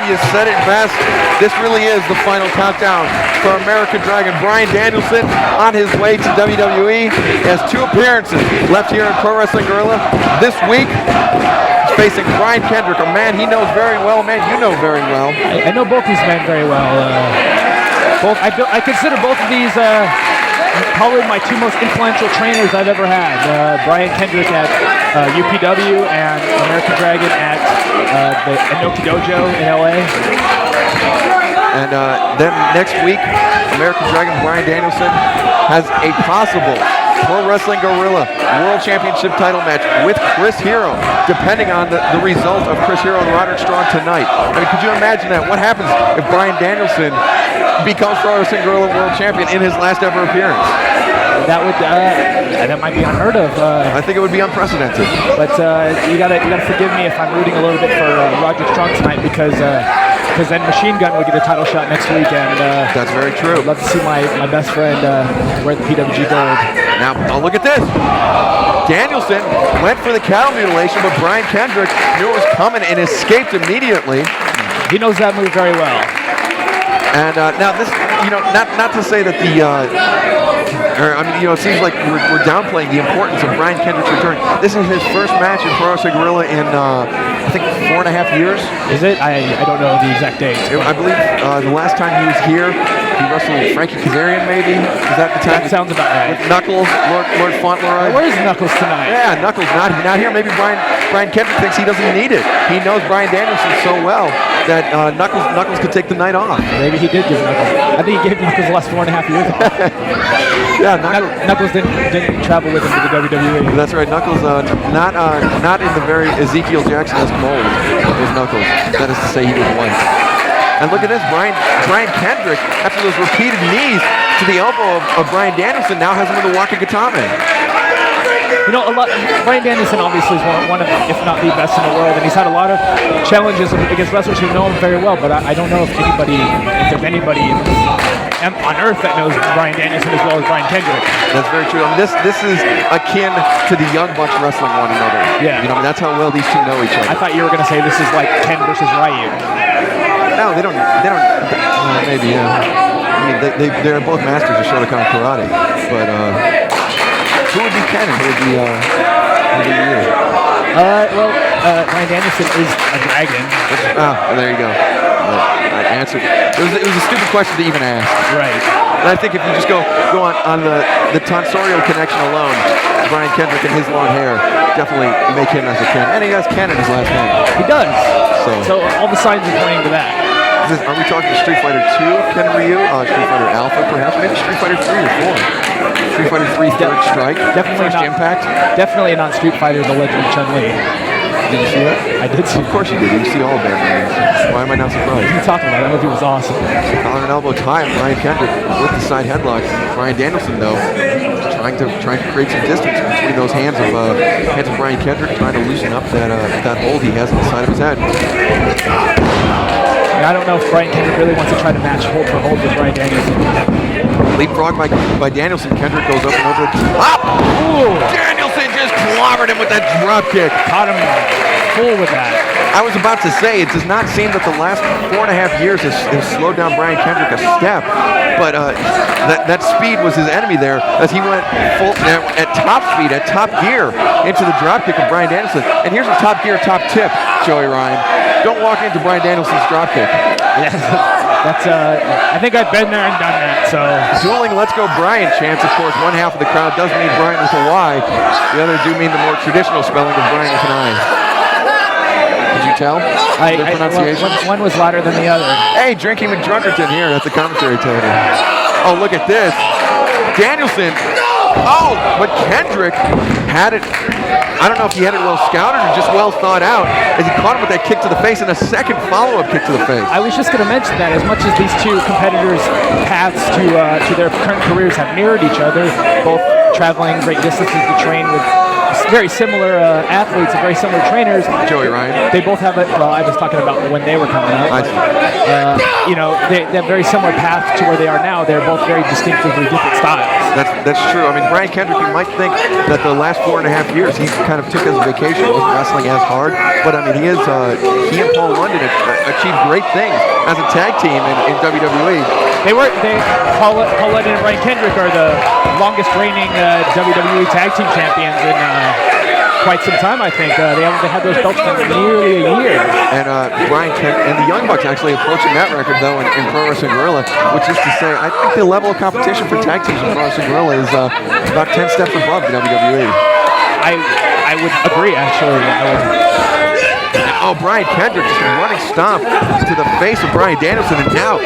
you said it best. This really is the final countdown for American Dragon. Bryan Danielson on his way to WWE. He has 2 appearances left here in Pro Wrestling Guerrilla. This week, he's facing Brian Kendrick, a man he knows very well, a man you know very well. I know both these men very well. I consider both of these probably my 2 most influential trainers I've ever had. Brian Kendrick at UPW and American Dragon at the Inoki Dojo in LA. And then next week, American Dragon Bryan Danielson has a possible Pro Wrestling Guerrilla World Championship title match with Chris Hero, depending on the result of Chris Hero and Roderick Strong tonight. I mean, could you imagine that? What happens if Bryan Danielson becomes Pro Wrestling Guerrilla World Champion in his last ever appearance? That might be unheard of. I think it would be unprecedented. But you gotta forgive me if I'm rooting a little bit for Roderick Strong tonight because then Machine Gun would get a title shot next week, and that's very true. I'd love to see my best friend wear the PWG gold. Now, oh, look at this. Danielson went for the cattle mutilation, but Brian Kendrick knew it was coming and escaped immediately. He knows that move very well. And now this, not to say that it seems like we're downplaying the importance of Brian Kendrick's return. This is his first match in Pro Wrestling Guerrilla in, I think, 4.5 years. Is it? I don't know the exact date. I believe the last time he was here, he wrestled Frankie Kazarian, maybe? Is that the time? That sounds about right. With Knuckles, Lord Fauntleroy. Where's Knuckles tonight? Yeah, Knuckles not here. Maybe Brian Kendrick thinks he doesn't need it. He knows Bryan Danielson so well that Knuckles could take the night off. Maybe he did give Knuckles. I think he gave Knuckles the last 4.5 years ago. Yeah, Knuckles didn't travel with him to the WWE. That's right. Knuckles not in the very Ezekiel Jackson-esque mold was Knuckles. That is to say, he was white. And look at this, Brian Kendrick, after those repeated knees to the elbow of Bryan Danielson, now has him with a walking katana. Bryan Danielson obviously is one of, if not the best in the world, and he's had a lot of challenges against wrestlers who know him very well, but I don't know if there's anybody on earth that knows Bryan Danielson as well as Brian Kendrick. That's very true. I mean, this is akin to the Young Bucks wrestling one another. Yeah. That's how well these 2 know each other. I thought you were going to say this is like Ken versus Ryu. No, they don't. Maybe, yeah. I mean, they're both masters of Shotokan karate, but who would be Ken and who would be you? Bryan Danielson is a dragon. There you go. I answered. It was a stupid question to even ask. Right. And I think if you just go on the tonsorial connection alone, Brian Kendrick and his long hair definitely make him as a Ken. And he has Ken in his last name. He does. So all the signs are pointing to that. Are we talking Street Fighter 2, Ken Ryu? Street Fighter Alpha, perhaps? Maybe Street Fighter 3 or 4. Street Fighter 3 Third Strike? Definitely First Impact? Definitely not Street Fighter The Legend of Chun-Li. Did you see that? I did see. Of course you did. You see all of that. Why am I not surprised? What are you talking about? That movie was awesome. Collar and elbow tie of Brian Kendrick with the side headlock. Bryan Danielson, though, trying to create some distance between those hands of Brian Kendrick, trying to loosen up that hold he has on the side of his head. I don't know if Brian Kendrick really wants to try to match hold for hold with Bryan Danielson. Leapfrog by Danielson. Kendrick goes up and over the top. Ooh. Danielson just clobbered him with that drop kick. Caught him full with that. I was about to say, it does not seem that the last 4.5 years has slowed down Bryan Kendrick a step, but that speed was his enemy there as he went full at top speed, at top gear into the drop kick of Bryan Danielson. And here's a top gear, top tip, Joey Ryan. Don't walk into Bryan Danielson's drop kick. Yeah, that's I think I've been there and done that. So dueling Let's Go Bryan chants, of course, one half of the crowd does mean Bryan with a Y. The other do mean the more traditional spelling of Bryan with an I. Did you tell? The pronunciation? One was louder than the other. Hey, Drinking McDrunkerton here at the commentary table. Oh, look at this. Danielson. Oh, but Kendrick had it. I don't know if he had it well scouted or just well thought out as he caught him with that kick to the face and a second follow-up kick to the face. I was just going to mention that as much as these 2 competitors' paths to their current careers have mirrored each other, both traveling great distances to train with very similar athletes and very similar trainers. Joey Ryan. They both have it. Well, I was talking about when they were coming up. They have very similar paths to where they are now. They're both very distinctively different styles. That's true. I mean, Bryan Kendrick, you might think that the last 4.5 years he kind of took as a vacation, wasn't wrestling as hard. But I mean, he and Paul London achieved great things as a tag team in WWE. Paul London and Bryan Kendrick are the longest reigning WWE tag team champions in quite some time, I think. They had those belts for nearly a year. And Bryan Kendrick and the Young Bucks actually approaching that record, though, in Pro Wrestling Guerrilla, which is to say, I think the level of competition for tag teams in Pro Wrestling Guerrilla is about 10 steps above the WWE. I would agree, actually. Oh, Bryan Kendrick just running stomp to the face of Bryan Danielson, and now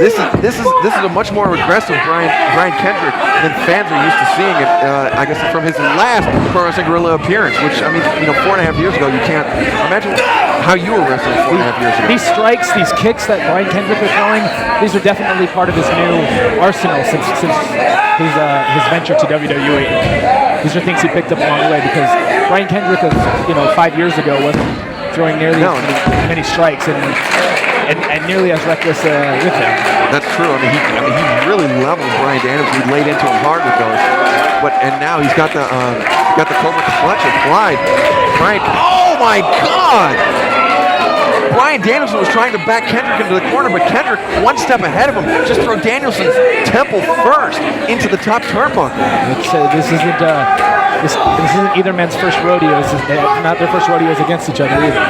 this is a much more aggressive Bryan Kendrick than fans are used to seeing it. I guess from his last Pro Wrestling Guerrilla appearance, which I mean, 4.5 years ago, you can't imagine how you were wrestling 4.5 years ago. These strikes, these kicks that Bryan Kendrick was throwing, these are definitely part of his new arsenal since his venture to WWE. These are things he picked up along the way, because Bryan Kendrick, 5 years ago, wasn't throwing nearly many strikes and nearly as reckless with him. That's true. I mean, he really leveled Bryan Danielson. He laid into him hard with those. And now he's got the Cobra Clutch applied. Oh my God! Bryan Danielson was trying to back Kendrick into the corner, but Kendrick, one step ahead of him, just throw Danielson's temple first into the top turnbuckle. This isn't either man's first rodeo. Not their first rodeos against each other either.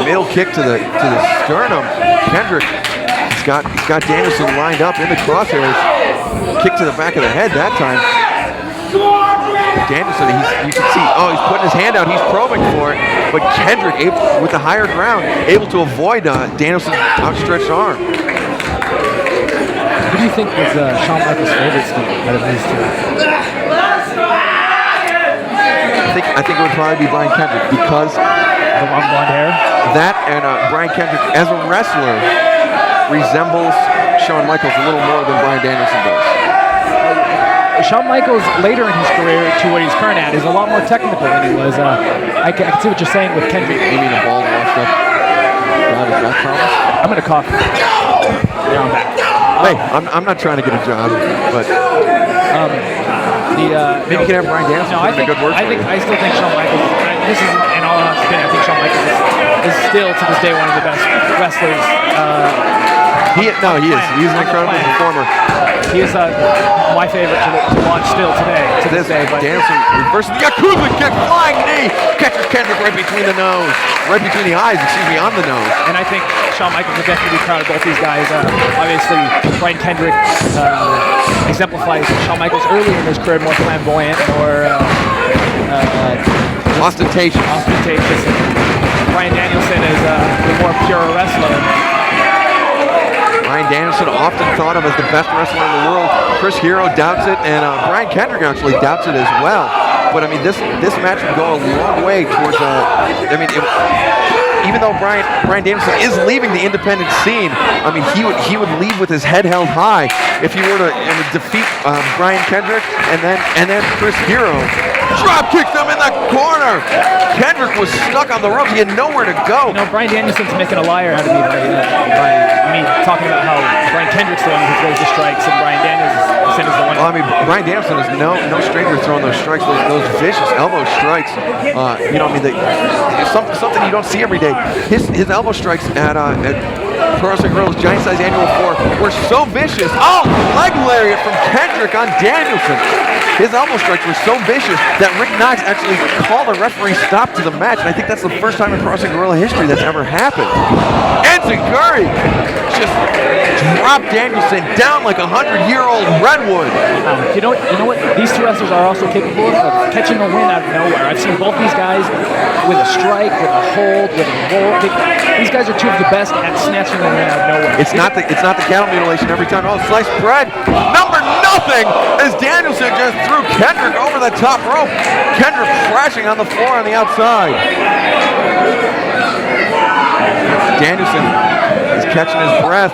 Middle kick to the sternum. Kendrick, he's got Danielson lined up in the crosshairs. Kick to the back of the head that time. Danielson, you can see, he's putting his hand out, he's probing for it, but Kendrick, with the higher ground, able to avoid Danielson's outstretched arm. Who do you think was Shawn Michaels' favorite skill out of these two? I think it would probably be Bryan Kendrick, because the long blonde hair. That and Bryan Kendrick as a wrestler resembles Shawn Michaels a little more than Bryan Danielson does. Shawn Michaels later in his career to what he's current at is a lot more technical than he was. I can see what you're saying with Kendrick. You mean a bald washed up guy with back problems? I'm gonna cough. Yeah, I'm back. Hey, I'm not trying to get a job, but maybe you can have Bryan Danielson put in a good word for you. I still think Shawn Michaels. This is in all honesty, I think Shawn Michaels is still to this day one of the best wrestlers. He is. He's an incredible performer. He is my favorite to watch still today. To this day, but Danielson reverses the Yakuza kick, flying knee, catches Kendrick right between the eyes, on the nose. And I think Shawn Michaels would definitely be proud of both these guys. Obviously, Bryan Kendrick exemplifies Shawn Michaels earlier in his career, more flamboyant, more ostentatious. Bryan Danielson is the more pure wrestler. Bryan Danielson, often thought of as the best wrestler in the world. Chris Hero doubts it, and Bryan Kendrick actually doubts it as well. But I mean, this match would go a long way towards. Even though Bryan Danielson is leaving the independent scene, I mean, he would leave with his head held high if he were to defeat Bryan Kendrick, and then Chris Hero drop kicked him in the corner. Kendrick was stuck on the ropes. He had nowhere to go. Bryan Danielson's making a liar out of me by me talking about how Bryan Kendrick's the one who throws the strikes and Bryan Danielson is the one. Well, I mean, Bryan Danielson is no stranger to throwing those strikes, those vicious elbow strikes. Something you don't see every day. His elbow strikes at Pro Wrestling Guerrilla's Giant Size Annual 4 were so vicious. Oh, leg lariat from Kendrick on Danielson. His elbow strikes were so vicious that Rick Knox actually called a referee stop to the match, and I think that's the first time in Pro Wrestling Guerrilla history that's ever happened. Enziguri just dropped Danielson down like a 100-year-old redwood. You know what? These two wrestlers are also capable of catching a win out of nowhere. I've seen both these guys with a strike, with a hold, with a roll. These guys are two of the best at snatching a win out of nowhere. It's not the cattle mutilation every time. Oh, sliced bread. Number nothing as Danielson just threw Kendrick over the top rope. Kendrick crashing on the floor on the outside. Danielson is catching his breath.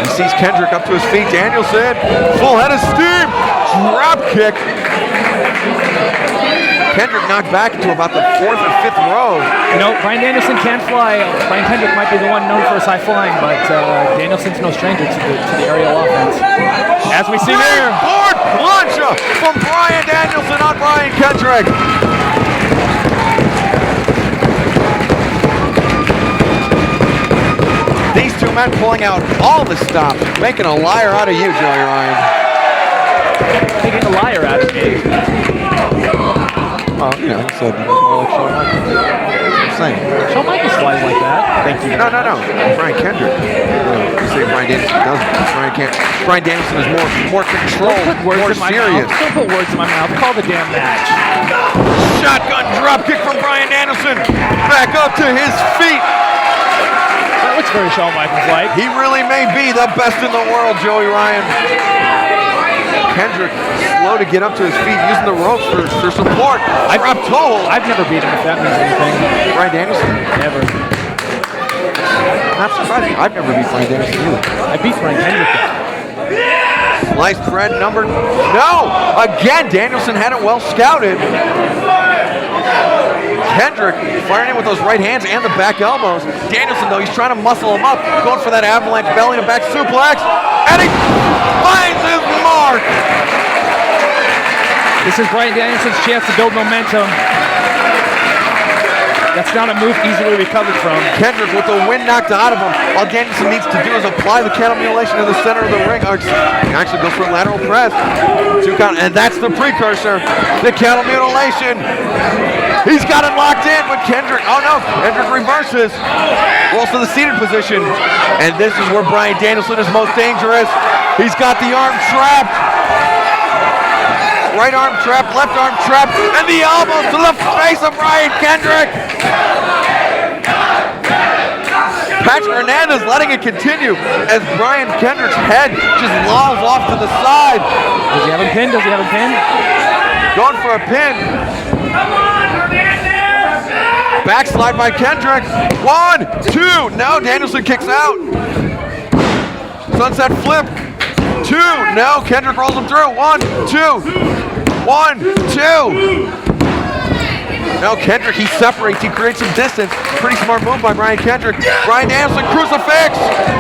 He sees Kendrick up to his feet. Danielson, full head of steam. Drop kick. Kendrick knocked back into about the 4th or 5th row. Bryan Danielson can fly. Bryan Kendrick might be the one known for his high flying, but Danielson's no stranger to the aerial offense. As we see here. Board plancha from Bryan Danielson on Bryan Kendrick. These two men pulling out all the stops, making a liar out of you, Joey Ryan. Making a liar out of me. Well, you know, he said more like Shawn Michaels. I'm saying. Shawn Michaels flies like that. Thank you. No. Bryan Kendrick. You say Bryan Danielson doesn't. Bryan Danielson is more controlled, more serious. Don't put words in my mouth. Call the damn match. Shotgun drop kick from Bryan Danielson. Back up to his feet. That looks very Shawn Michaels-like. He really may be the best in the world, Joey Ryan. Kendrick slow to get up to his feet, using the ropes for support. Drop toe. I've never beat him if that means anything. Bryan Danielson? Never. Not surprising. I've never beat Bryan Danielson either. I beat Bryan Kendrick though. Sliced bread number. No! Again, Danielson had it well scouted. Kendrick firing in with those right hands and the back elbows. Danielson, though, he's trying to muscle him up, going for that avalanche belly to back suplex, and he finds his mark. This is Bryan Danielson's chance to build momentum. That's not a move easily recovered from. Kendrick with the wind knocked out of him. All Danielson needs to do is apply the cattle mutilation to the center of the ring. He actually goes for a lateral press. 2 count, and that's the precursor. The cattle mutilation. He's got it locked in, but Kendrick, oh no, Kendrick reverses. Rolls to the seated position. And this is where Bryan Danielson is most dangerous. He's got the arm trapped. Right arm trapped, left arm trapped, and the elbow to the face of Bryan Kendrick. Patrick Hernandez letting it continue as Bryan Kendrick's head just lolls off to the side. Does he have him pinned? Going for a pin. Backslide by Kendrick. 1, 2. No, Danielson kicks out. Sunset flip. 2. No, Kendrick rolls him through. 1, 2. 1, 2. No, Kendrick, he separates. He creates some distance. Pretty smart move by Bryan Kendrick. Bryan Danielson, crucifix.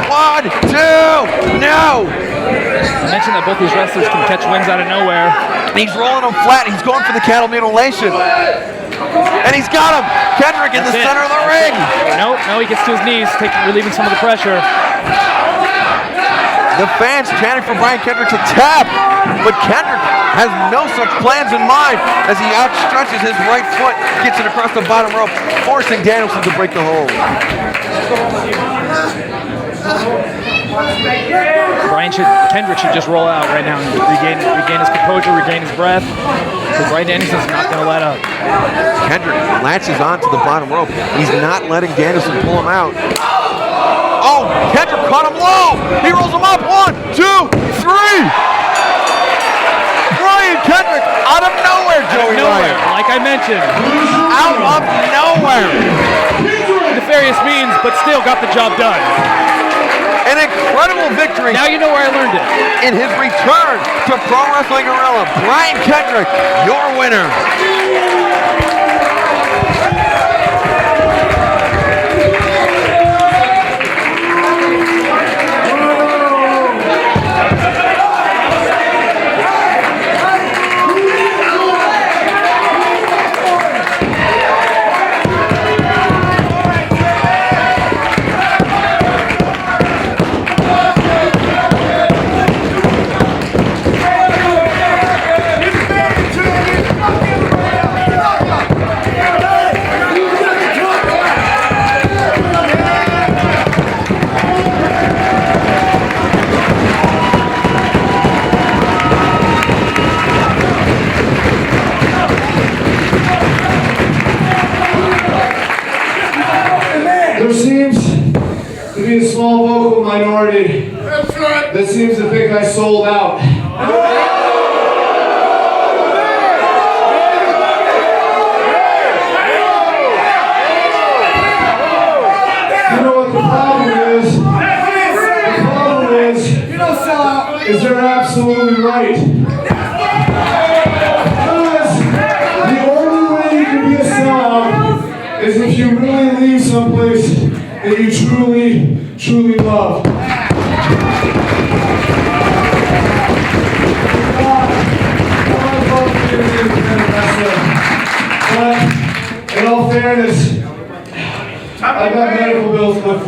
1, 2. No. I mentioned that both these wrestlers can catch wins out of nowhere. He's rolling him flat. He's going for the cattle mutilation. And he's got him. Kendrick in the center of the ring. No, he gets to his knees, relieving some of the pressure. The fans chanting for Bryan Kendrick to tap, but Kendrick has no such plans in mind as he outstretches his right foot, gets it across the bottom rope, forcing Danielson to break the hold. Kendrick should just roll out right now and regain his composure, regain his breath, because Bryan Danielson's not going to let up. Kendrick latches on to the bottom rope. He's not letting Danielson pull him out. Oh, Kendrick caught him low. He rolls him up. 1, 2, 3. Bryan Kendrick out of nowhere, Joey Ryan. Like I mentioned. Out of nowhere. Nefarious means, but still got the job done. An incredible victory. Now you know where I learned it. In his return to Pro Wrestling Guerrilla, Bryan Kendrick, your winner. There seems to be a small vocal minority that seems to think I sold out. You know what the problem is? The problem is, you don't sell out. Is they're absolutely right. Because the only way you can be a sellout is if you really leave someplace that you truly, truly love.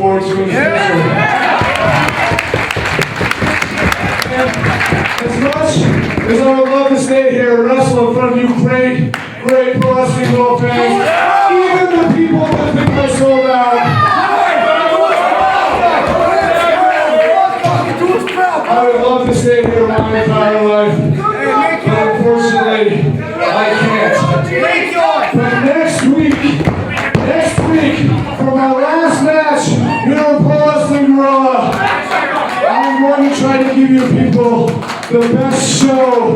forward to it. As much as I would love to stay here and wrestle in front of you great pro wrestling world fans, even the people that think I sold out, I would love to stay here my entire life, but unfortunately, I can't. But next week, for my last match here in Pro Wrestling Gorilla, I'm going to try to give you people the best show